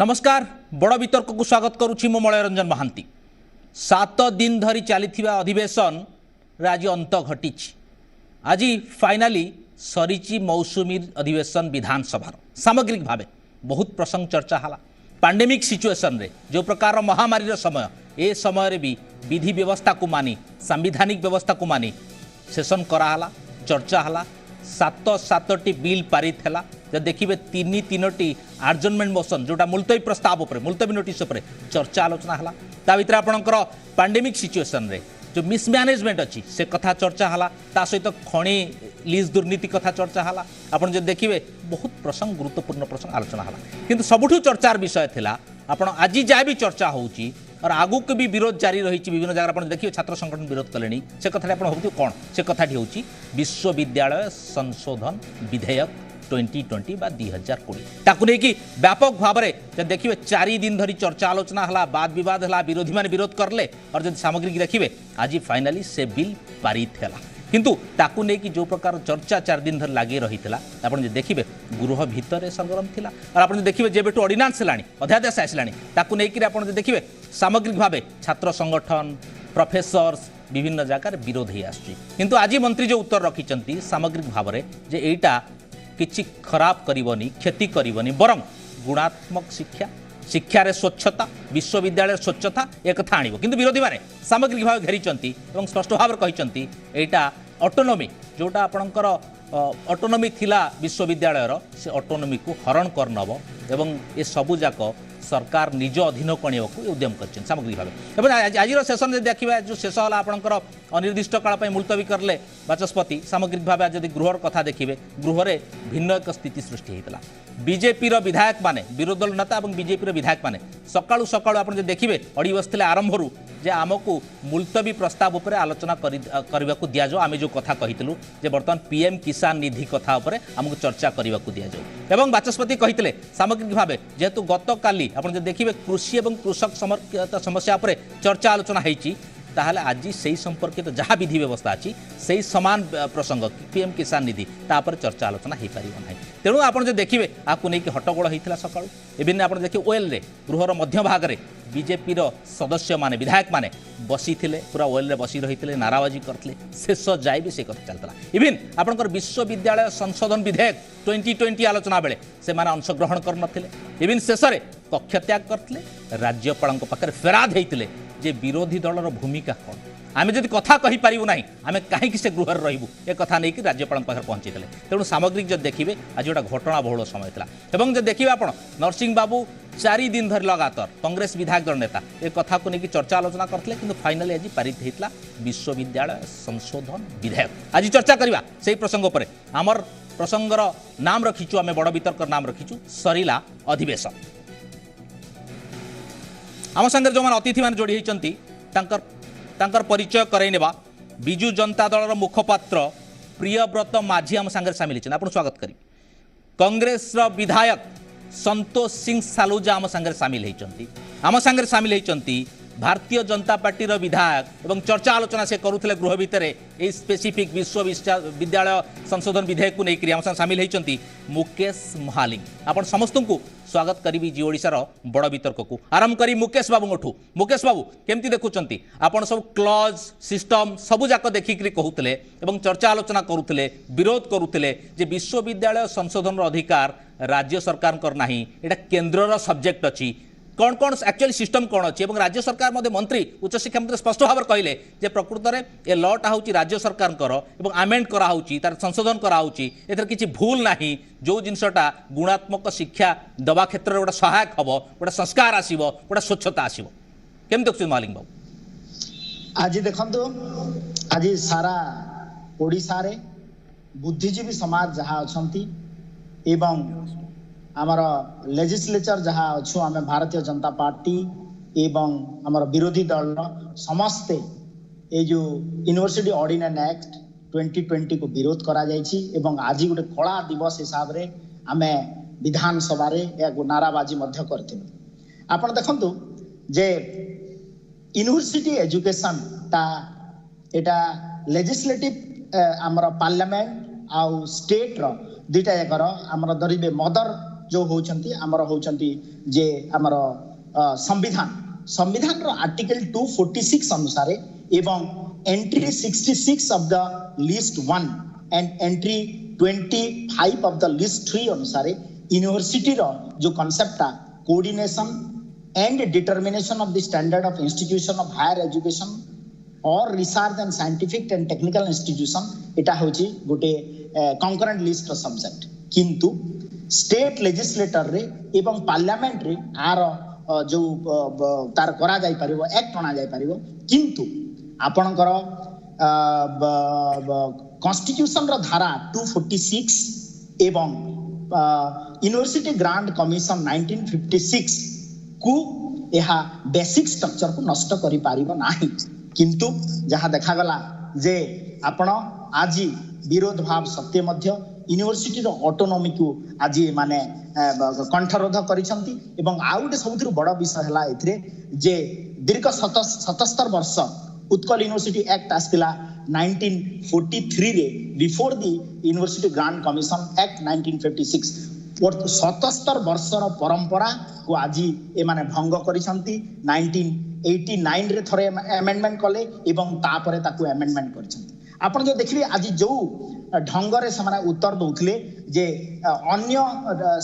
नमस्कार बड़ वितर्क को स्वागत करुछि मो मलय रंजन महांती। 7 दिन धरी चलीथिबा अधिवेशन आज अंत घटी। आज फाइनाली सरीची मौसुमी अधिवेशन विधानसभा सामग्रिक भाव बहुत प्रसंग चर्चा हला। पैंडेमिक सिचुएशन रे जो प्रकार महामारी समय ए समय भी विधि व्यवस्था को मानी संवैधानिक व्यवस्था को मानी सेशन कराला चर्चा हला। 7 बिल पारित है। जब देखिए तीनोटी आर्जनमेंट मोशन जोटा मुलतवी प्रस्ताव उपर मुलतवी नोटिस उपर चर्चा आलोचना है। ता भीतर आपणकर पैंडेमिक सिचुएशन रे जो मिसमैनेजमेंट अच्छी से कथा चर्चा है। ता सहित खणी लीज दुर्नीति कथा चर्चा है। आपन जो देखिए बहुत प्रसंग गुरुत्वपूर्ण प्रसंग आलोचना है। किंतु सबुठु चर्चार विषय थिला आपण आज जहाँ भी चर्चा होउची और आगु के भी विरोध जारी रही विभिन्न जगह आप देखिए छात्र संगठन विरोध कले से कथा भावुँ कौन से कथाटी हूँ विश्वविद्यालय संशोधन विधेयक 2020 बा 2020 ताकू लेकिन व्यापक भाव में देखिए 4 दिन धरी चर्चा आलोचना है वाद विवाद है विरोधी मैंने विरोध करले और जब सामग्रिक देखिए आज फाइनाली से बिल पारित है। किंतु ताकू लेकिन जो प्रकार चर्चा 4 दिन धरी लगी रही आप देखिए गृह भितर सरगरम थिला और आप देखिए जेबेठू ऑर्डिनेंस है अध्यादेश आसला ताकू लेकिन आप देखिए सामग्रिक भाव छात्र संगठन प्रोफेसर्स विभिन्न जगह विरोध हो आसुची। किंतु आज मंत्री जो उत्तर रखिंट सामग्रिक भाव में जे एटा किछि खराब करबनी क्षति करबनी बरं गुणात्मक शिक्षा शिक्षार स्वच्छता विश्वविद्यालय स्वच्छता एक कथा आणिबो। किंतु विरोधी माने सामग्रिक भाव घेरिचंती एवं स्पष्ट भाव कहिचंती एटा ऑटोनोमी जोटा आपणकर ऑटोनोमी थिला विश्वविद्यालयर से ऑटोनोमी को हरण करनब एवं ए सबु जाक सरकार निज अधीन कणिया को उद्यम कर सामग्रिक भाव। आज सेसन देखा जो शेष है आपंकर अनिर्दिष्ट काल मुलतवी करले बाचस्पति सामग्रिक भाव जब गृहर कथा देखिए गृह में भिन्न एक स्थिति सृष्टि होता। बीजेपी विधायक माने विरोधी दल नेता और बीजेपी विधायक माने सकाळु सकाळु आप देखिए अड़ी बसते आरंभ जे आमको मुलतवी प्रस्ताव उपर आलोचना करने को दिजाऊ आम जो कथा कहीलु जे बर्तमान पीएम किसान निधि कथा उपर आमको चर्चा करने को दिजाऊ एवं बाचस्पति कही सामग्रिक भाव जेहेतु गत काली आप देखिए कृषि और कृषक समस्या उपर चर्चा आलोचना होती ताहले आज से संपर्कित जहाँ विधि व्यवस्था अच्छी से समान प्रसंग पीएम किसान निधि तापर चर्चा आलोचना हो पार ना। तेणु आप देखिए आपको लेकिन हट्टगोल होता सकाळु एवं आप देखिए ओएल रे गृहर मध्य भाग में बीजेपी सदस्य माने विधायक माने बसी थिले पूरा ओएल रे बसी रही थे नाराबाजी करते शेष जाए भी से कथा चलता। इवन आपंकर विश्वविद्यालय संशोधन विधेयक 2020 आलोचना बेले से माने अंशग्रहण करनथिले इवन शेष में कक्ष त्याग करते राज्यपाल पाखे फेराद होते जे विरोधी दलर भूमिका कौन आम जब कथा कहीपर ना आम कहीं से गृह रही ए कथा नहीं कि राज्यपाल पाखे पहुँची तेणु सामग्रिक जब देखिए आज गोटा घटना बहुल समय था। जब देखिए आप नरसिंह बाबू 4 दिन धरी लगातार कांग्रेस विधायक दल नेता ए कथा को लेकिन चर्चा आलोचना करते कि फाइनाली आज पारित होता विश्वविद्यालय संशोधन विधेयक। आज चर्चा करवा से प्रसंग पर आमर प्रसंगर नाम रखीचु आम बड़ वितर्क नाम रखीचु सरिला अधिवेशन। आम संगे जो अतिथि मान जोड़ी होती परिचय कराई नेबा बिजु जनता दल मुखपात्र प्रियव्रत माझी आम संगे सामिल होती आप स्वागत करी। कांग्रेस विधायक संतोष सिंह सालुजा आम संगे सामिल होती भारतीय जनता पार्टी विधायक एवं चर्चा आलोचना से करुले गृह भितर ये स्पेसिफिक विश्वविद्यालय संशोधन विधेयक को लेकर आम सामिल होती मुकेश महालिंग। आप समस्त को स्वागत करी जी ओडिशार बड़ वितर्क को आरंभ करी मुकेश बाबू। मुकेश बाबू केमती देखुंट आपन सब क्लॉज सिस्टम सबुजाक देखिक कहते चर्चा आलोचना करुले विरोध करुले जे विश्वविद्यालय संशोधन अधिकार राज्य सरकार ना यहाँ केन्द्र सब्जेक्ट अच्छी कौन कौन एक्चुअली सिस्टम कौन अच्छी और राज्य सरकार मध्य मंत्री उच्च शिक्षा मंत्री स्पष्ट भाव कहले जे प्रकृत में ए लटा हूँ राज्य सरकार आमेंड कराऊँच तार संशोधन कराऊँच एथर किसी भूल ना जो जिनसटा गुणात्मक शिक्षा दवा क्षेत्र में गोटे सहायक हम गोटे संस्कार आसो गोटे स्वच्छता आसो केम देखुं महालिंग बाबू। आज देखो आज सारा ओडिशा रे बुद्धिजीवी समाज जहाँ अच्छा एवं आमर लेजिस्लेचर जहाँ अच्छु आम भारतीय जनता पार्टी एवं आमर विरोधी दल समस्ते ये जो यूनिवर्सिटी ऑर्डिनेंस एक्ट 2020 को विरोध करा जायछि एवं आज गोटे कला दिवस हिसाब रे आम विधानसभा रे नाराबाजी मध्य करथिलु। आपण देखंतु जे यूनिवर्सिटी एजुकेशन ता एटा लेजिस्लेटिव आमर पार्लियामेंट आउ स्टेट रो दुईटा एकर आमर धरिबे मदर जो होचंती हमर होचंती जे हमर संविधान रो आर्टिकल 246 अनुसार एवं entry 66 of the list 1 and entry 25 of the list 3 अनुसार यूनिवर्सिटी रो जो concept coordination and determination of the standard of institution of higher education और research and scientific and technical institution एटा होची गोटे कंकरेंट लिस्ट सब्जेक्ट किंतु state legislature रे एवं पार्लियामेंट रे आर जो तार करा जाय परिबो एक्ट बना जाय परिबो किंतु आपणकर कॉन्स्टिट्यूशन रो धारा 246 एवं यूनिवर्सिटी ग्रांट कमिशन 1956 को यह बेसिक स्ट्रक्चर को नष्ट करि पारिबो नाही किंतु जहाँ देखा गला जे आपण आज विरोध भाव सत्य मध्य यूनिवर्सिटी रो ऑटोनॉमी को आज माने कंठरोध करिसंती एवं आउटे सबथि बड़ विषय हला एथरे जे दीर्घ 77 वर्ष उत्कल यूनिवर्सिटी एक्ट आस्तिला 1943 रे before the university Grant commission act 1956 77 वर्षर परंपरा को आज ए माने भंग करिसंती 1989 रे थरे अमेंडमेंट कले एवं तापरे ताकू अमेंडमेंट करिसंती आपण जो देखिबे आज जो ढंगरे से उत्तर दौले जे अन्य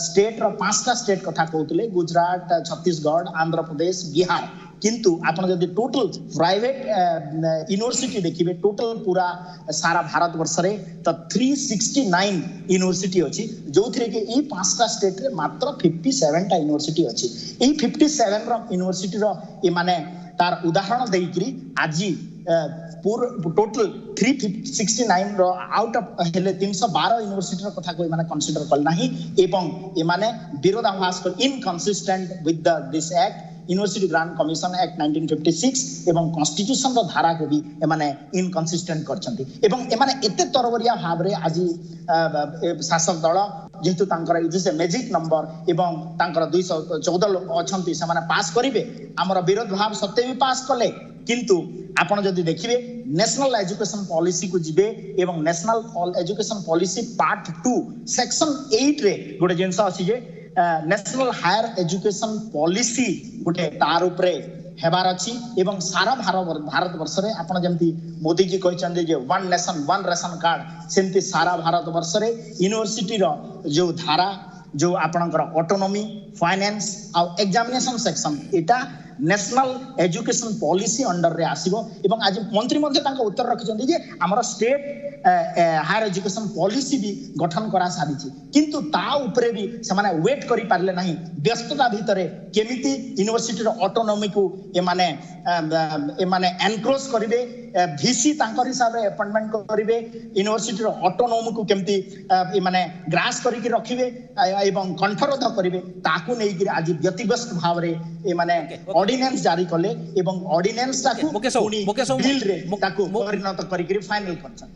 स्टेट रो 5टा स्टेट कथा कहउतले गुजरात छत्तीसगढ़ आंध्र प्रदेश बिहार किंतु आपण जदि टोटल प्राइवेट यूनिवर्सिटी देखिबे टोटल पूरा सारा भारत वर्ष रे तो 369 यूनिवर्सिटी अछि जोथरे के ई 5टा स्टेट रे मात्र 57 टा यूनिवर्सिटी अछि ई 57 रो यूनिवर्सिटी रो ए माने तार उदाहरण देइकरी आजी टोटल 369 रो आउट ऑफ हेले 312 यूनिवर्सिटी रो कथा कोइ माने कंसीडर कल नाही एवं ए माने विरोधाभास कर inconsistent with the this act university Grant commission act 1956 एवं कॉन्स्टिट्यूशन रो धारा को भी ए माने इनकंसिस्टेंट करछंती एवं ए माने एते तरवरिया भाव रे आज शासक दल जेतु तांकर इज ए मैजिक नंबर एवं तांकर 214 लोक अछंती से माने पास करिवे हमर विरोध भाव सत्य भी पास कले किंतु आपण जदि देखिबे नेशनल एजुकेशन पॉलिसी को जिबे एवं national education policy part 2 section 8 रे गोटे जिंस अछि जे नेशनल हायर एजुकेशन पॉलिसी गोटे तार उपरे हेबार अछि एवं सारा भारत वर्ष रे आपण जेमती मोदी जी कहचंदे जे one nation one ration card सेमती सारा भारत वर्ष रे यूनिवर्सिटी रो जो धारा जो आपणकर ऑटोनॉमी फाइनेंस आ एग्जामिनेशन सेक्शन एटा नेशनल एजुकेशन पॉलिसी अंडर रे आसीबो एवं आज मंत्री मध्ये तांका उत्तर रखिसंती जे हमर स्टेट हायर एजुकेशन पॉलिसी भी गठन करा सारिछि किंतु ता ऊपरे भी समाने वेट करि पारले नाही व्यस्तता भितरे केमिति यूनिवर्सिटी रो ऑटोनॉमी को ए माने एनक्रोच करिवे वीसी तांकर हिसाब रे अपॉइंटमेंट करिवे यूनिवर्सिटी रो ऑटोनॉमी को केमिति ए माने ग्रास करि के रखिवे एवं कंठरोध करिवे ताकू नै कि आज व्यतिव्यस्त भाव रे ए माने ऑर्डिनेंस जारी कले एवं ऑर्डिनेंस ताकू बिल रे ताकू परिणत करि के फाइनल करछन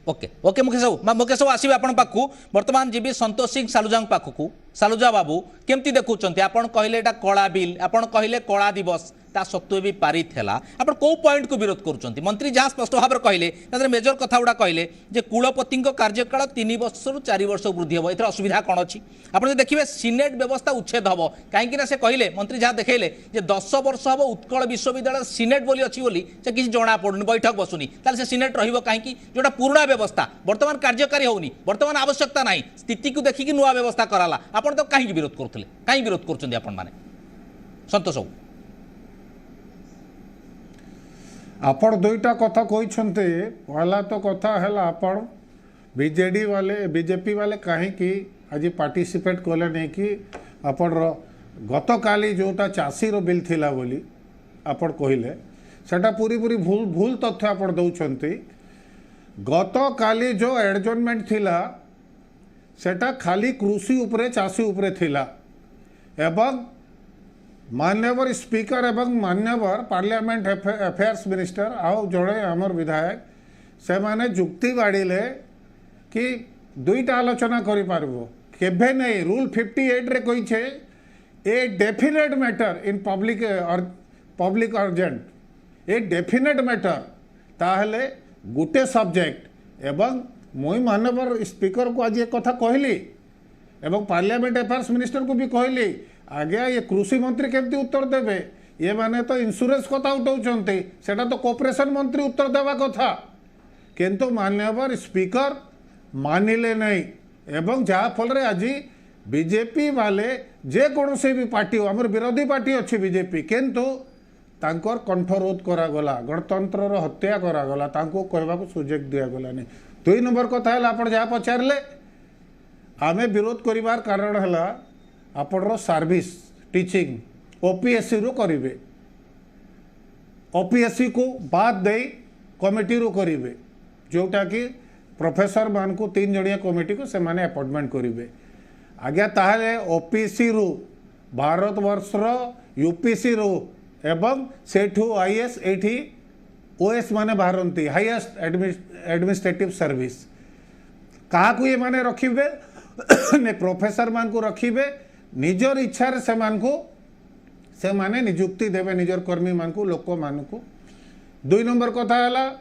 ओके ओके मुकेश बाबू आसवे आपण पाखु वर्तमान जीवी संतोष सिंह सालुजा पाखु सालुजा बाबू केमती देखुंत आपण कहले एटा कला बिल आपण कहले कला दिवस ता सत्वे भी पारित है आप कौ पॉइंट को विरोध करुँच मंत्री जहाँ स्पष्ट भाव में कहले मेजर कथा गुड़ा कहले जे कुलपति कार्यकाल 3 वर्ष रु 4 वर्ष वृद्धि हम ए असुविधा कौन अच्छी आप देखिए सिनेट व्यवस्था उच्छेद हम कहीं से कहले मंत्री जहाँ देखले 10 वर्ष हम उत्कल विश्वविद्यालय सिनेट बोली अच्छी बोली से किसी जना पड़ुनि बैठक बसुनी ताले से सिनेट रहिबो कहीं जोटा पुराना व्यवस्था वर्तमान कार्यकारी होनी वर्तमान आवश्यकता ना स्थिति को देखिक नुआ व्यवस्था कराला आप तो कहीं विरोध करुले कहीं विरोध कर सतोष बाबू आपण दुईटा कथा कहते पहला तो कथा है आपण बीजेडी वाले बीजेपी वाले कहीं आज पार्टिसिपेट कले नहीं कि आपण गत काली जोटा चाषी रो बिल थिला बोली आपण कहले सेटा पूरी पूरी भूल भूल तथ्य आपण दउछंती गत काली जो एडजमेंट थिला सेटा खाली कृषि उपरे चाषी उपरे थिला एवं मान्यवर स्पीकर एवं मान्यवर पार्लियामेंट अफेयर्स मिनिस्टर आउ जड़े आमर विधायक से माने जुक्ति बाड़ीले कि दुईटा आलोचना करि पारबो केभे नहीं रूल 58 रे कहि छे a definite matter in public urgent a definite matter ताहले गुटे सब्जेक्ट एवं मुई माननीय स्पीकर को आज ये कथा कहली एवं पार्लियामेंट अफेयर्स मिनिस्टर को भी कहली आज्ञा ये कृषि मंत्री केमती उत्तर देवे ये माने तो इंश्योरेंस कथा उठाउछंती सेटा तो कोऑपरेशन मंत्री उत्तर देवा कथा किंतु माननीय स्पीकर मानिले नहीं एवं जहाँ फल आज बीजेपी वाले जे कौन से भी पार्टी हो आमर विरोधी पार्टी अच्छी बीजेपी किंतु तांकर कंठरोध करागला गणतंत्र हत्या करागला तांको कहवाक सुजोग दिगला नहीं। 2 नंबर कथा है आप जहाँ पचारे आमे विरोध करिवार कारण है आपणर सर्विस टीचिंग ओपीएससी रू करेंगे ओपीएससी को बाद दे कमिटी रू करेंगे जोटा कि प्रोफेसर मान को 3 जणिया कमिटी को से माने अपॉइंटमेंट करेंगे आज्ञा ताहले ओपीसी रू भारत वर्षर यूपीसी रू एवं सेठू आईएएस एठी ओएस माने बाहरती हाईएस्ट एडमिनिस्ट्रेटिव सर्विस क्या ये माने रखिबे ने प्रोफेसर मान को रखिबे निजर इच्छा से माने नियुक्ति देवे निजर कर्मी मान को लोक मान को। 2 नंबर कथा है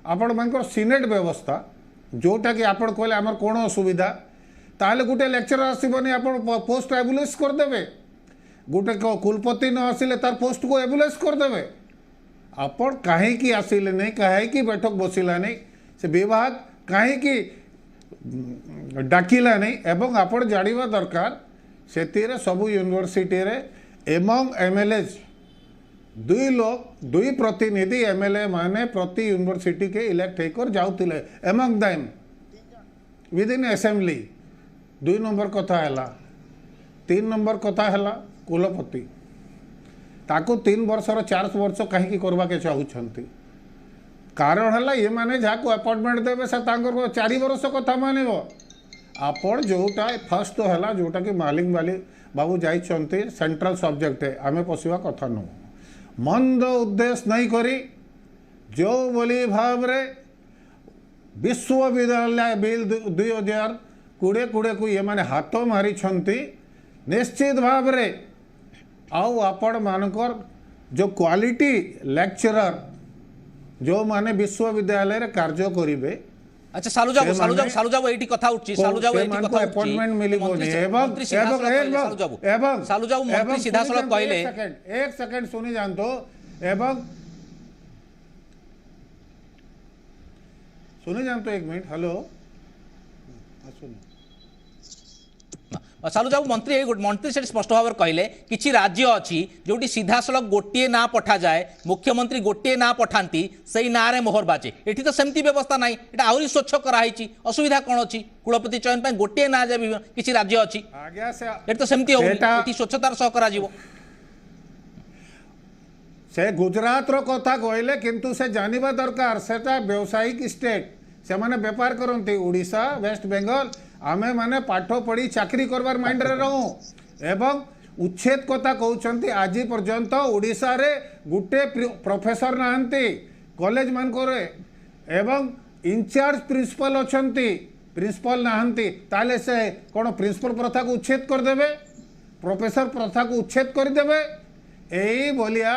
आपण मानकर सिनेट व्यवस्था जोटा कि आपण कहले आमर कौन असुविधा ताहले गोटे लेक्चरर आसबनी आप पोस्ट एबुलेस करदे गोटे कुलपति न आसिले तार पोस्ट को एबुलेस करदे आपण कहीं आसिले नहीं कहीं बैठक बसिला नहीं से विभाग कहीं डाकिला नहीं एवं आपण जानिबा दरकार से सबू यूनिवर्सिटी रे एमंग एमएलएज 2 लोग 2 प्रतिनिधि एमएलए माने प्रति यूनिवर्सिटी के इलेक्ट होकर जाउतिले among them within assembly. 2 number कथा है 3 नंबर कथा है कुलपति ताको 3 वर्षर 4 वर्ष कहीं करवा के चाहूँगी कारण है ये माने जहाँ को अपॉइंटमेंट देवे से 4 वर्ष कथा मान आपण जोटा फर्स्ट तो है जोटा कि मालिक बाबू जाइछंती सेंट्रल सब्जेक्ट है आमे पशिवा कथा नु मंद उद्देश्य नहीं करी जो बोली भाव रे विश्वविद्यालय बिल 2020 को ये माने हाथ मारी निश्चित भाव रे आउ आपण मानकर जो क्वालिटी लेक्चरर जो माने विश्वविद्यालय रे कार्य करिवे। अच्छा सालू जाऊ एठी कथा उठी सालू जाऊ एठी कथा उठी अपॉइंटमेंट मिलिबोनी एवं सालू जाऊ मंत्री सीधा सड़क कहले एक सेकंड सुनी जानतो एवं सुनी जानतो 1 मिनट हेलो सालू जाऊ मंत्री से स्पष्ट भाव में कहले किछि राज्य अच्छी जोटी सीधा सड़क गोटे ना पठा जाए मुख्यमंत्री गोटे ना पठाती से ना रे मोहर बाजे एठी तो सेमती व्यवस्था नहीं एटा आउरी स्वच्छ कराई असुविधा कौन अच्छी कुलपति चयन पे गोटे ना जे किछि राज्य अच्छी एठी तो सेमती एठी स्वच्छतार सह करा जीवो से गुजरात रो कथा कहले किंतु से जानिबा दरकार सेटा व्यावसायिक स्टेट से माने व्यापार करंती ओडिशा वेस्ट बेंगल आमे माने पाठ पढ़ी चाकरी करवार माइंड रे रहूं एवं उच्छेद कथा कहउछंती आज पर्यंत ओडिशा रे गुटे प्रोफेसर नाहंती कॉलेज मान करे एवं इंचार्ज प्रिंसिपल अछंती प्रिंसिपल नाहंती ताले से कोन प्रिंसिपल प्रथा को उच्छेद कर देबे प्रोफेसर प्रथा को उच्छेद कर देबे एई बोलिया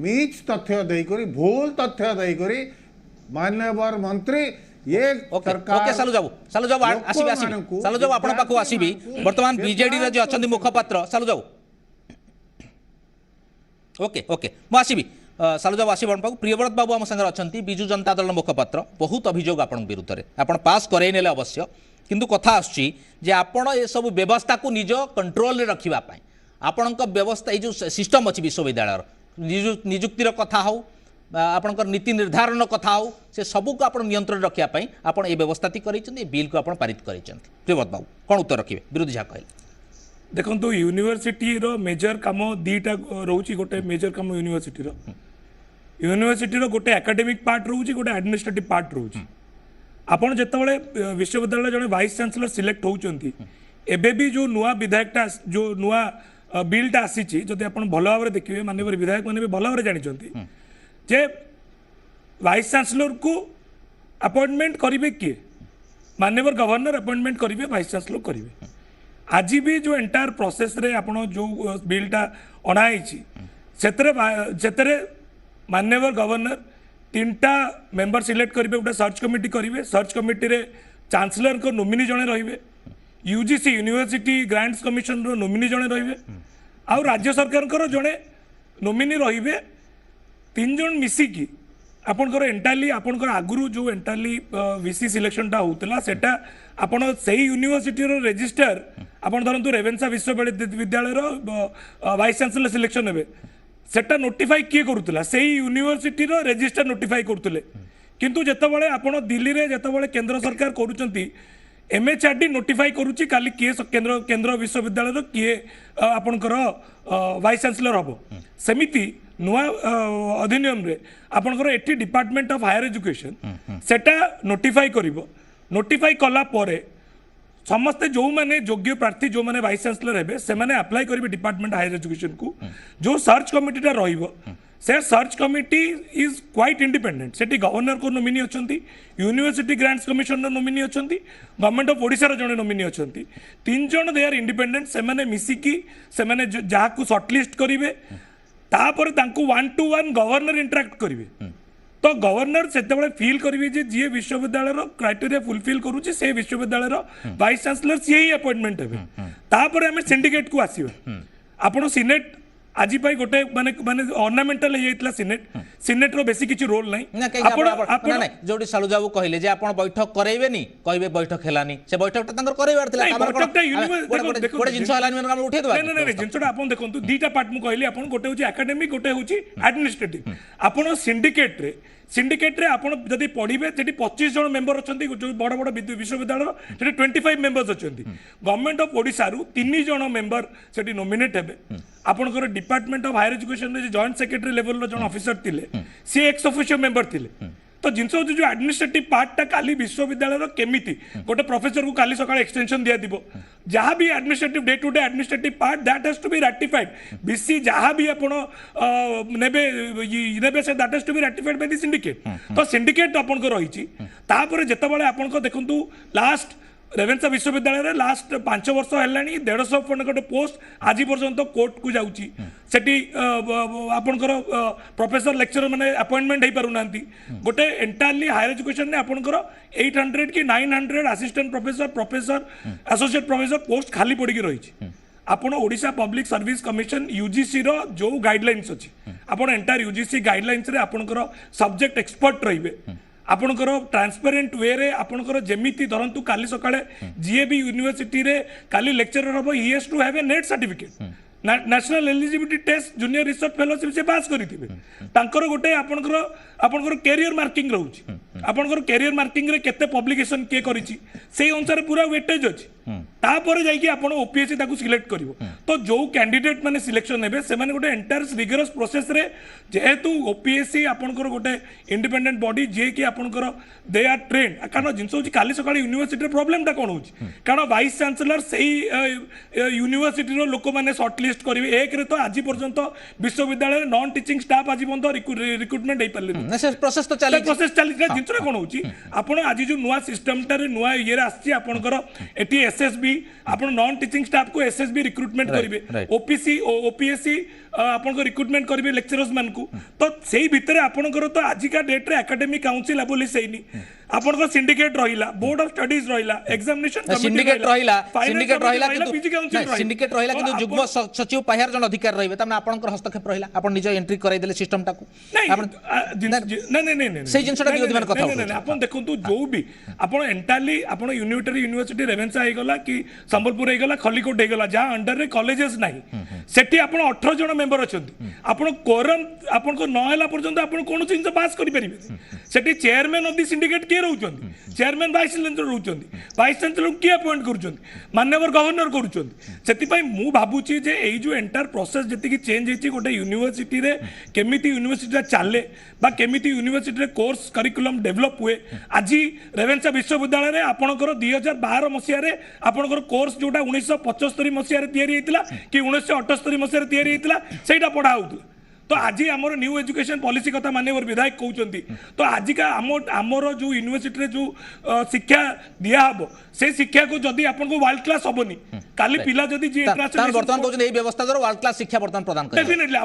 मीच तथ्य देई करी भूल तथ्य देई करी माननीय मंत्री ये ओके सालू जाऊ सालू जाऊ आपण पाखु आसीबी वर्तमान बीजेडी रे जे अछंती मुखपात्र सालू जाऊ ओके मु आसीबी सालू जाऊ आसीबी आपण पाखु प्रियव्रत बाबू हम संगे अछंती बिजू जनता दल मुखपात्र बहुत अभियोग आपण विरुद्ध रे आपण पास करे नेले अवश्य किंतु कथा आछी जे आपण ए सब व्यवस्था को निज कंट्रोल रे रखिबा पई आपण व्यवस्था ए जो सिस्टम अछि विश्वविद्यालय नियुक्तिर कथा हो आपणकर नीति निर्धारण कथा हो से सबू को आप नियंत्रण रखापी आप व्यवस्था बिल को आप पारित कर प्रियव्रत बाबू कौन उत्तर रखिए विरोधी जहाँ कहले देखो यूनिवर्सिटी रो मेजर काम 2टा रोचे गोटे मेजर काम यूनिवर्सिटी रो गोटे एकेडमिक पार्ट रोचे गोटे एडमिनिस्ट्रेटिव पार्ट रोचे आपन जेतबेले विश्वविद्यालय जने वाइस चांसलर सिलेक्ट होउचंती एबे भी जो नुआ विधायकटा जो नुआ बिलटा आसीची जदि आपन भलो भाव देखिए माननीय विधायक माने भी भलो भाव जानिचंती जे वाइस चांसलर को अपॉइंटमेंट करेंगे किए माननीय गवर्नर अपॉइंटमेंट करेंगे वाइस चांसलर करेंगे आज भी जो एंटायर प्रोसेस रे आपण जो बिलटा अणाई से माननीय गवर्नर 3टा मेंबर सिलेक्ट करेंगे गोटे सर्च कमिटी करेंगे सर्च कमिटी रे चांसलर को नोमिनी जड़े रे यूजीसी यूनिवर्सिटी ग्रांट्स कमिशन रो नोमिनी जड़े रे आउ राज्य सरकार को जड़े नोमिनी रे 3 जन मिसिकी आपणकर एंटायरली आपणकर आगुरु जो एंटायरली वीसी सिलेक्शनटा होउतला सेटा आपण सेही यूनिवर्सिटी रो रजिस्टर आपण धरंतु रेवेन्सा विश्वविद्यालय रो वाइस चांसलर सिलेक्शन हेबे सेटा नोटिफाई किए करूतला सेही यूनिवर्सिटी रो रजिस्टर नोटिफाई करतले किंतु जेतबळे आपण दिल्ली रे जेतबळे केंद्र सरकार करूचंती एमएचआरडी नोटिफाई करूची काली किए केंद्र केंद्र विश्वविद्यालय रो किए आपणकर वाइस चांसलर हबो सेमिति नुआ अधिनियम रे आपणकर एटी डिपार्टमेंट ऑफ हायर एजुकेशन सेटा नोटिफाई करिवो नोटिफाई कला परे समस्ते जो माने योग्य प्रार्थी जो माने वाइस चांसलर हेबे से माने अप्लाई करिवे डिपार्टमेंट हायर एजुकेशन को जो सर्च कमिटीटा रहिवो से search committee is quite independent सेठी गवर्नर को नोमिनी अछंती यूनिवर्सिटी ग्रांट्स कमिशन रो नोमिनी अछंती गवर्नमेंट ऑफ ओडिसा रो जने नोमिनी अछंती 3 जण दे आर इंडिपेंडेंट से माने मिसिकी से माने जहा को शॉर्टलिस्ट करिवे तापर तांको 1-to-1 गवर्नर इंटरैक्ट करिवे तो गवर्नर सेतेबळे फील करिवे जे जी विश्वविद्यालय रो क्राइटेरिया फुलफिल करूची से विश्वविद्यालय रो वाइस चांसलर से ही अपॉइंटमेंट हेबे तापर हमें सिंडिकेट को आसीबे आपण सिनेट आज गोटे माने माने ऑर्नामेंटल हो सिनेट रो बेसी किछि रोल नहीं जोटी सालू बाबू कहले जे आपण बैठक करैबेनी कहबे बैठक हेलानी से बैठकटा तांकर करैबार थिला गोटे जिंस हलानी मन हम उठे दबा नहीं जिंसटा आपण देखंतु दीटा पार्ट मु कहली आपण गोटे होची एकेडमिक गोटे होची एडमिनिस्ट्रेटिव आपण सिंडिकेट रे आपण जदि पढिबे जेटी 25 जन मेंबर अछंती जो बड़ बड़ विश्वविद्यालय जेटी 25 मेंबर्स अछंती गवर्नमेंट ऑफ ओडिसा रु 3 जन मेंबर सेटी नॉमिनेट हेबे आपनकर डिपार्टमेंट ऑफ हायर एजुकेशन रे जॉइंट सेक्रेटरी लेवल रो जन ऑफिसर थिले सी एक्स ऑफिशियल मेंबर थिले तो जिनस जो एडमिनिस्ट्रेटिव पार्टा काली विश्वविद्यालय केमिति गोटे प्रोफेसर को काली सकाळ एक्सटेंशन दिया दिबो जहाँ भी administrative day to day administrative part that has to be ratified बीसी जहाँ भी आपण नेबे से that has to be ratified by the syndicate तो सिंडिकेट आपण को रहिछि तापर जेतबळे आपण को देखंतु लास्ट रेवेन्सा विश्वविद्यालय रे लास्ट 5 वर्ष हेलानी 150 फंड गोटे पोस्ट आज पर्यंत कोर्ट को जाउची सेठी आपनकर प्रोफेसर लेक्चरर माने अपॉइंटमेंट हे पारु नांती गोटे एंटायरली हायर एजुकेशन ने आपनकर 800 की 900 assistant professor associate professor post खाली पड़ी रही आपण Odisha public service commission UGC रो जो गाइडलाइंस अछि आपण एंटायर यूजीसी गाइडलाइंस रे आपनकर सब्जेक्ट एक्सपर्ट रहिबे आपनकर ट्रांसपेरेंट वे रे आपनकर जेमिति धरंतु काली सकाळे जीएबी यूनिवर्सिटी रे काली लेक्चरर हबो he has to have a NET certificate national eligibility test junior research fellowship से पास करिथिबे तांकर गोटे आपनकर कैरियर मार्किंग रहउची आपनकर कैरियर मार्किंग रे केते पब्लिकेशन के करिछि सेही अनुसार पूरा वेटेज अछि तापर जाई कि आपण ओपीएससी ताकू सिलेक्ट करिवो तो जो कैंडिडेट माने सिलेक्शन हेबे से माने गोटे एंटायर रिगरस प्रोसेस रे जेहेतु ओपीएससी आपनकर गोटे इंडिपेंडेंट बॉडी जे कि आपनकर दे आर ट्रेन कारण जिंस होची काली सकाळी यूनिवर्सिटी प्रॉब्लम ता कोन होची कारण वाइस चांसलर सेही यूनिवर्सिटी रो लोक माने शॉर्टलिस्ट करिवे एक रे तो आज पर्यंत विश्वविद्यालय नॉन टीचिंग स्टाफ आज पर्यंत रिक्रूटमेंट हे परले से प्रोसेस तो चली जिंस कोन होची आपण आज जो नुवा सिस्टम टारे नुवा ये आछि आपनकर एटी एसएसबी आपण नॉन टीचिंग स्टाफ को एसएसबी रिक्रूटमेंट करिवे ओपीसी ओपीएससी आपण को रिक्रूटमेंट करिवे लेक्चरर्स मान को तो सेही भितरे आपनकर तो आजिका डेट रे एकेडमिक काउंसिल एबोलिश हेनी आपण को सिंडिकेट रहिला बोर्ड ऑफ स्टडीज रहिला एग्जामिनेशन कमिटी सिंडिकेट रहिला किंतु जुग्म सचिव पाहियार जन अधिकार रहिबे तमने आपनकर हस्तक्षेप रहिला आपण निज एंट्री कराइ देले सिस्टम टाकू नहीं से जिनसटा विरोधी मान कथा नहीं आपण देखंतु जो भी आपण एंटायरली आपण यूनिवर्सिटी रेवेन्सा हे गला कि संबलपुर हे गला खलीकोट हे गला जहां अंडर रे कॉलेजेस नाही सेठी आपण 18 जन मेंबर अछंती आपण कोरम आपण को न हैला पर्यंत आपण कोन चिंज पास करि परिबे सेठी चेयरमैन ऑफ द सिंडिकेट के रहउचंती चेयरमैन वाइस चांसलर रहउचंती वाइस चांसलर के अपॉइंट करूचंती माननीय गवर्नर करूचंती सेति पई मु भाबुची जे एई जो एंटायर प्रोसेस जति कि चेंज हेची गोटे यूनिवर्सिटी रे केमिति यूनिवर्सिटी चाले बा केमिति यूनिवर्सिटी रे कोर्स करिकुलम डेवलप हुए आज रेवेन्सा विश्वविद्यालय रे आपनकर 2012 मसिया रे आपनकर कोर्स जोटा 1975 मसिया रे तयारी हेतिला कि 1978 मसिया रे तयारी हेतिला सेटा पढा होतला तो आज आमर न्यू एजुकेशन पॉलिसी कथा माननीय विधायक कहते तो आजिका आमर जो यूनिवर्सिटी जो शिक्षा दिहब से शिक्षा को जदि आपको वर्ल्ड क्लास हेनी काली पिला जदि जी बर्तमान कहते व्यवस्था द्वारा वर्ल्ड क्लास शिक्षा बर्तमान प्रदान डेफिनेटली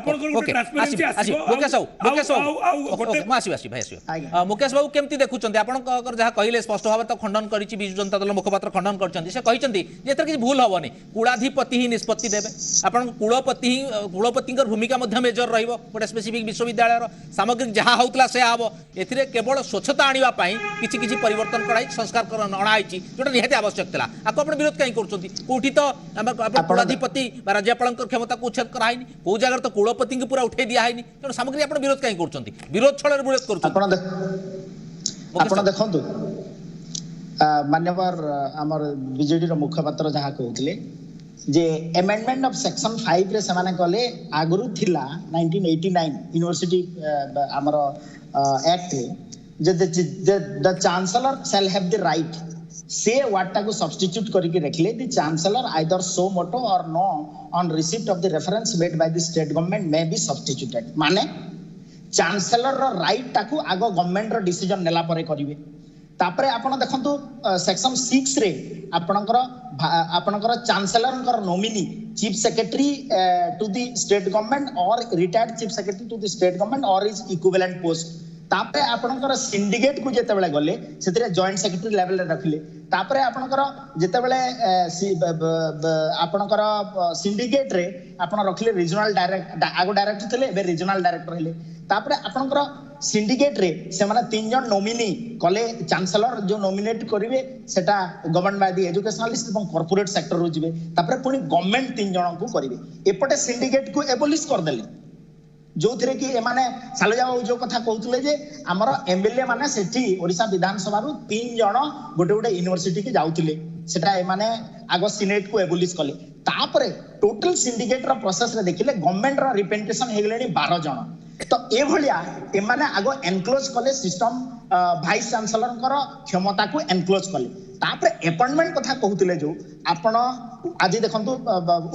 मुकेश बाबू केमती देखुं आप जहाँ कहले स्पष्ट भाव तो खंडन कर विजु जनता दल मुखपात्र खंडन कर भूल हेनी कुलाधिपति ही निष्पत्ति देवे आप कुलपति भूमिका मेजर रही गोटे स्पेसिफिक विश्वविद्यालय सामग्रिक जहाँ होता से हम ए केवल स्वच्छता आने किसी परिवर्तन कराई संस्कार अणाई जो निहाती आवश्यक था आपको आप विरोध कहीं करोटी तो कुलाधिपति राज्यपाल क्षमता को उच्छेद कराई कौ जगह तो कुलपति को पूरा उठे दिखाई तेणु सामग्री आप विरोध कहीं कर विरोध छल विरोध कर देखु मान्यवर आमर बीजेडी मुखपात्र जहाँ कहते जे अमेंडमेंट ऑफ सेक्शन 5 रे समाने कले आगरु थिला 1989 यूनिवर्सिटी आमर act J the chancellor shall have the right से वर्ड टाको सब्स्टिट्यूट करके रखले द चांसलर आइदर सो मोटो और know on receipt of the reference made by the state government may be substituted माने चांसलर रो राइट टाको आगो government रो decision नेला परे करिवे तापरे आपण देखंतु सेक्शन 6 रे आपणकर chancellor nominee chief secretary to the state government or retired chief secretary to the state government or is equivalent post तापरे आपणकर सिंडिकेट को जेते बेले गले सेतरे जॉइंट सेक्रेटरी लेवल रे रखले तापरे आपणकर जेते बेले आपणकर सिंडिकेट रे आपण रखले रीजनल डायरेक्टर आगो डायरेक्टर थिले एबे रीजनल डायरेक्टर हेले तापरे आपणकर सिंडिकेट रे से माने 3 जन नोमिनी कले चांसलर जो नोमिनेट करिवे सेटा गवर्नमेंट बाय द एजुकेशनलिस्ट एवं कॉर्पोरेट सेक्टर रो जिवे तापरे पुनी गवर्नमेंट 3 जन को करिवे एपटे सिंडिकेट को एबोलिश कर देले जो थरे कि ए माने सालजा बाबू जो कथा कहउतले जे हमर एमएलए माने सेठी ओडिसा विधानसभा रो 3 जन गोटे गोटे यूनिवर्सिटी के जाउतले सेटा ए माने आगो सिनेट को एबोलिश कले तापरे टोटल सिंडिकेट रो प्रोसेस रे देखिले गवर्नमेंट रो रिप्रेजेंटेशन हेगलेनी 12 जन तो ए भलिया ए माने आगो एनक्लोज कले सिस्टम वाइस चांसलर क्षमता को एनक्लोज कले तापरे अपॉइंटमेंट कथा कहउतले जो आपण आज देखंतु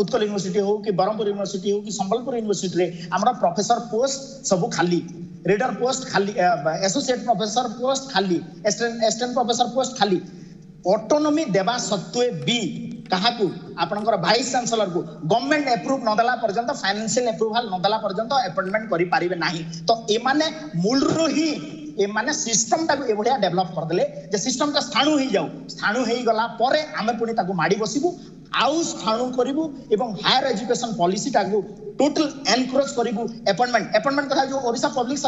उत्कल यूनिवर्सिटी हो कि बरहमपुर यूनिवर्सिटी हो कि संबलपुर यूनिवर्सिटी रे हमरा प्रोफेसर पोस्ट सब खाली रीडर पोस्ट खाली एसोसिएट प्रोफेसर पोस्ट खाली असिस्टेंट प्रोफेसर पोस्ट खाली ऑटोनॉमी देबा सत्वे बी काहाकू आपनकर वाइस चांसलर को गवर्नमेंट अप्रूव न देला पर्यंत फाइनेंशियल अप्रूवल न देला पर्यंत अपॉइंटमेंट करि पारिबे नाही तो ए माने मूल रो ही ए माने सिस्टम टाको ए बढ़िया डेवलप कर देले जे सिस्टम का स्थाणु ही जाऊ स्थाणु हेई गला परे आमे पुनी ताको माडी बसिबू आउ स्थाणु करिवु एवं हायर एजुकेशन पॉलिसी टाको टोटल एनक्रोच करिवु अपॉइंटमेंट कथा जो ओडिशा पब्लिक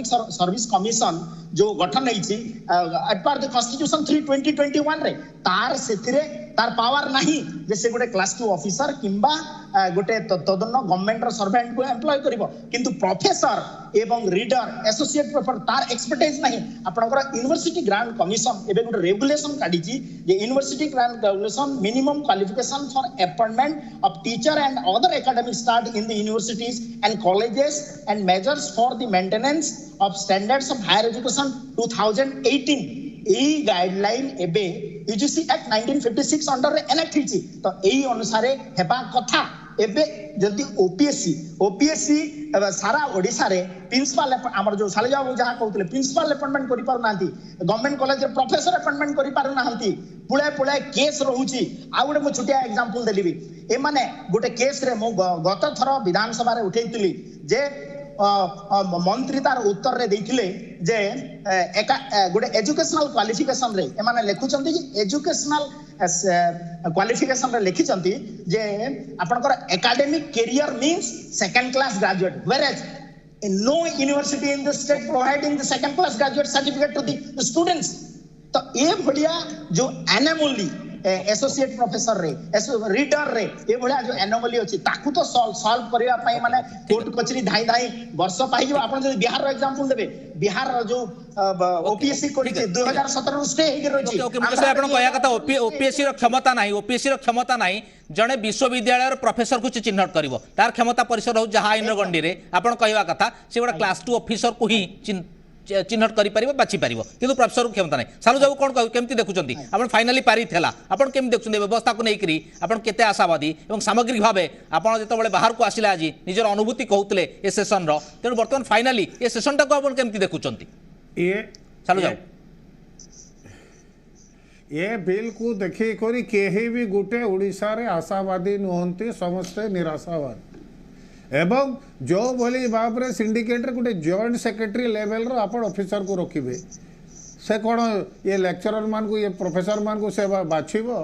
सर्विस कमिशन जो गठन हेछि एट पार द कॉन्स्टिट्यूशन 3/2021 रे तार सेथिरे तार पावर नाही जे से गोटे क्लास 2 ऑफिसर किंबा गोटे तदन गवर्नमेंट रो सर्वेंट को एम्प्लॉय करिवो किंतु प्रोफेसर एवं रीडर एसोसिएट प्रोफेसर तार एक्सपर्टाइज नाही आपनकर यूनिवर्सिटी ग्रांट कमिशन एबे गोटे रेगुलेशन काढिछि जे university grant regulation minimum qualification for appointment of teacher and other academic staff in the universities and colleges and measures for the maintenance of standards of higher education 2018 A guideline एबे UGC act 1956 under रे enact हिची तो एई अनुसारे हेबा कथा एबे जल्दी OPSC सारा ओडिसा रे प्रिंसिपल हमर जो सालजा जहां कहउतले प्रिंसिपल अपॉइंटमेंट करि पार नांती गवर्नमेंट कॉलेज रे प्रोफेसर अपॉइंटमेंट करि पार नांती पुळे केस रहउची आ गोटे मो छोटिया एग्जांपल देलिबी ए माने गोटे केस रे मो गत थर विधानसभा रे उठैतिली जे मंत्री तार उत्तर रे देथिले जे गोटे एजुकेशनल क्वालिफिकेशन रे ए माने लेखुचंती जे एजुकेशनल क्वालिफिकेशन रे लिखिचंती जे आपनकर academic career means second class graduate whereas no university in the state providing the second class graduate certificate to the students तो ए भलिया जो anomaly associate professor Ray reader रे ए भलिया जो एनोमली अछि ताकू तो सॉल्व करिया पई माने कोर्ट कचरी धाई वर्ष पाई जो आपण जे बिहार रो एग्जांपल देबे बिहार रो जो ओपीएससी कोडी 2017 रो स्टे हेगे रही ओके मुकेश भाई आपण कहया कथा ओपीएससी रो क्षमता नाही जने विश्वविद्यालय रो प्रोफेसर को चिन्हट करबो तार क्षमता परिसर हो जहां आईन गंडी रे आपण कहवा कथा से गोटा क्लास 2 ऑफिसर को ही चिन्हट कर बाछि पार कि प्रोफेसर को क्षमता नहीं सालू बाबू कौन केमती देखुं आप फाइनाली पारी थेला आपण केमती देखुं व्यवस्था को लेकर आपण केते आशावादी और सामग्रिक भाव आप जो बाहर को आसिले आज निजर अनुभूति कहते ए सेसन तेणु बर्तमान फाइनाली ए सेसन टाक आप केमती देखुं ये सालू जाऊ ये बिल को देखी करी केही भी गोटे ओडिशा रे आशावादी नुहंती समस्ते निराशावाद एवं जो भली भाव रे सिंडिकेट रे गोटे जॉइंट सेक्रेटरी लेवल रो आपण ऑफिसर को रखिबे से कोन ये लेक्चरर मान को ये प्रोफेसर मान को से बाछिबो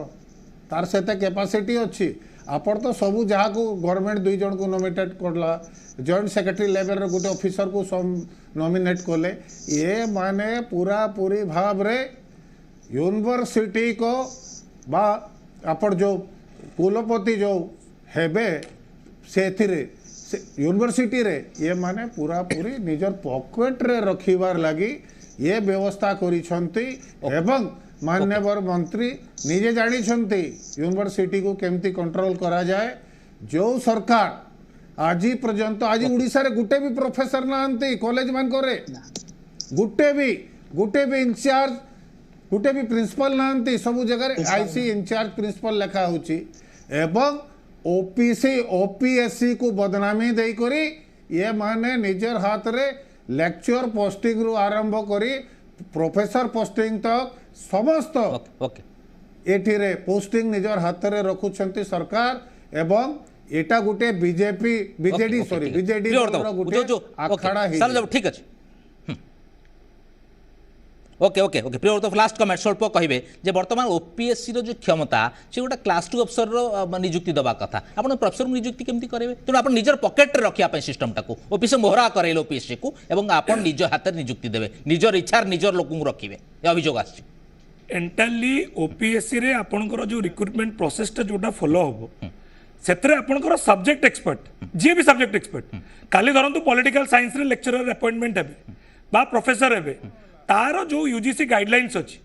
तार सेते कैपेसिटी अछि आपण तो सबू जहाँ को गवर्नमेंट दुई जन को नॉमिनेट करला जॉइंट सेक्रेटरी लेवल रे गोटे ऑफिसर को नॉमिनेट कले ये माने पूरा पूरी भाव रे यूनिवर्सिटी को बा आपण जो कुलपति जो हेबे से यूनिवर्सिटी रे ये माने पूरा पूरी निजर पॉकेट रे रखिबार लगी ये व्यवस्था करिसंती एवं मान्यवर मंत्री निजे जानी यूनिवर्सिटी को केमती कंट्रोल करा जाए जो सरकार आज पर्यंत आज उड़ीसा रे गुटे भी प्रोफेसर नांती कॉलेज मान करे गुटे भी इंचार्ज गुटे भी प्रिंसिपल नांती सब जगह आईसी इंचार्ज प्रिंसिपल लिखा होची एवं ओपीसी ओपीएससी को बदनामी दे करी ये माने निजर हाथ रे लेक्चर पोस्टिंग रु आरंभ करी प्रोफेसर पोस्टिंग तक समस्त एठी रे पोस्टिंग निजर हाथ रे रखुछंती सरकार एवं एटा गुटे बीजेपी बीजेडी सॉरी बीजेडी गुटे अखाड़ा ही ठीक अछि ओके ओके ओके प्रिय तो लास्ट कमेंट स्वल्प कहे जे बर्तमान ओपीएससी रो जो क्षमता से गोटे क्लास 2 अफसर रो नियुक्ति दबा कथा आपण प्रोफेसर नियुक्ति केमती करेबे तेणु आपण निजर पॉकेट रे रखिया सिस्टम टाको ओपीएससी मोहरा करेल ओपीएससी को एवं आपण निज हाथ रे नियुक्ति देबे निजर इच्छार निजर लोक को रखिबे ए अभियोग आछि एंटायरली ओपीएससी रे आपनकर जो रिक्रुटमेंट प्रोसेस टा जोटा फॉलो होबो सेतरे आपनकर सब्जेक्ट एक्सपर्ट जे भी सब्जेक्ट एक्सपर्ट काली धरंतु पॉलिटिकल साइंस रे लेक्चरर अपॉइंटमेंट हेबे बा प्रोफेसर हेबे तार जो यूजीसी गाइडलाइंस अच्छी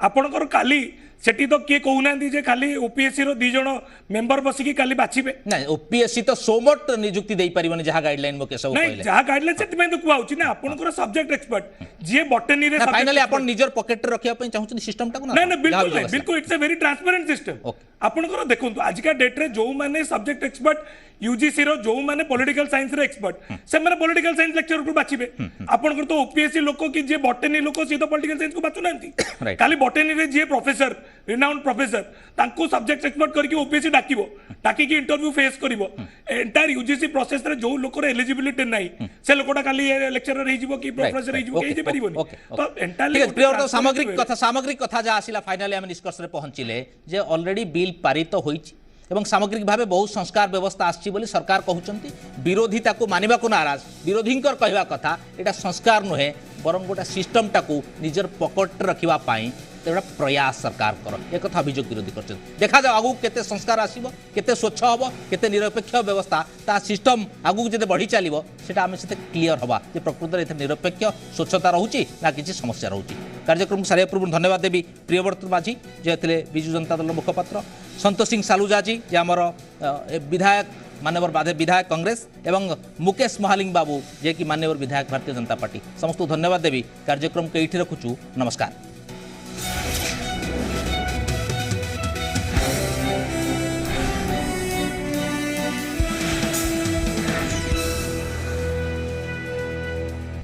आपणकर काली सेठी तो किए कहूना जे खाली ओपीएससी रो 2 जण मेंबर बसिकी काली बाछिबे नहीं ओपीएससी तो सोमट नियुक्ति देई परिबनी जहा गाइडलाइन मो केसो कहले नहीं जहा गाइडलाइन सेति में तो कुआ होची ना आपणकर सब्जेक्ट एक्सपर्ट जे बॉटनी रे फाइनली आपण निजर पॉकेट रे रखिया पई चाहउछन सिस्टम टाको ना नहीं बिल्कुल it's a very transparent system आपणकर देखंतु आज का डेट रे जो माने सब्जेक्ट एक्सपर्ट यूजीसी रो जो माने पॉलिटिकल साइंस रे एक्सपर्ट से माने पॉलिटिकल साइंस लेक्चर को बाछिबे आपणकर तो ओपीएससी लोक की जे बॉटनी लोक से तो पॉलिटिकल साइंस को बाछु नांती खाली बॉटनी रे जे प्रोफेसर रिनाउंड प्रोफेसर तांको सब्जेक्ट एक्सपर्ट करके ओपीएससी डाकिबो डाकी की इंटरव्यू फेस करिवो एंटायर यूजीसी प्रोसेस रे जो लोकर एलिजिबिलिटी नाही से लोकटा खाली लेक्चरर हे जिवो की प्रोफेसर हे जिवो के जे परिबोनी तो एंटायरली प्रिय तो सामग्रिक कथा जा आसिला फाइनली हम निष्कर्ष रे पहुंचिले जे ऑलरेडी बिल पारित होईची एवं सामग्रिक भाव बहुत संस्कार व्यवस्था आछि बोली सरकार कहउचंती विरोधी ताको मानिबा को नाराज विरोधींकर कहवा कथा एटा संस्कार नुहे बरं गोटा सिस्टम टाको निजर पॉकेट रखिबा पाई तेरा प्रयास सरकार कर एक कथा अभियोग विरोधी कर देखा जाओ आगु केते संस्कार आसीबो केते स्वच्छ हबो केते निरपेक्ष व्यवस्था ता सिस्टम आगु जदे बढ़ी चलिबो सेटा हम सेते क्लियर हबा जे प्रकृत रे निरपेक्ष स्वच्छता रहउची ना किछि समस्या रहउची कार्यक्रम सारे पूर्व धन्यवाद देवी प्रियव्रत माझी जे थिले बिजू जनता दल मुखपात्र संतोष सिंह सालुजा जी जे हमर विधायक मान्यवर विधायक कांग्रेस एवं मुकेश महालिंग बाबू जे कि मान्यवर विधायक भारतीय जनता पार्टी समस्त धन्यवाद देवी कार्यक्रम के एठी रखुछु नमस्कार।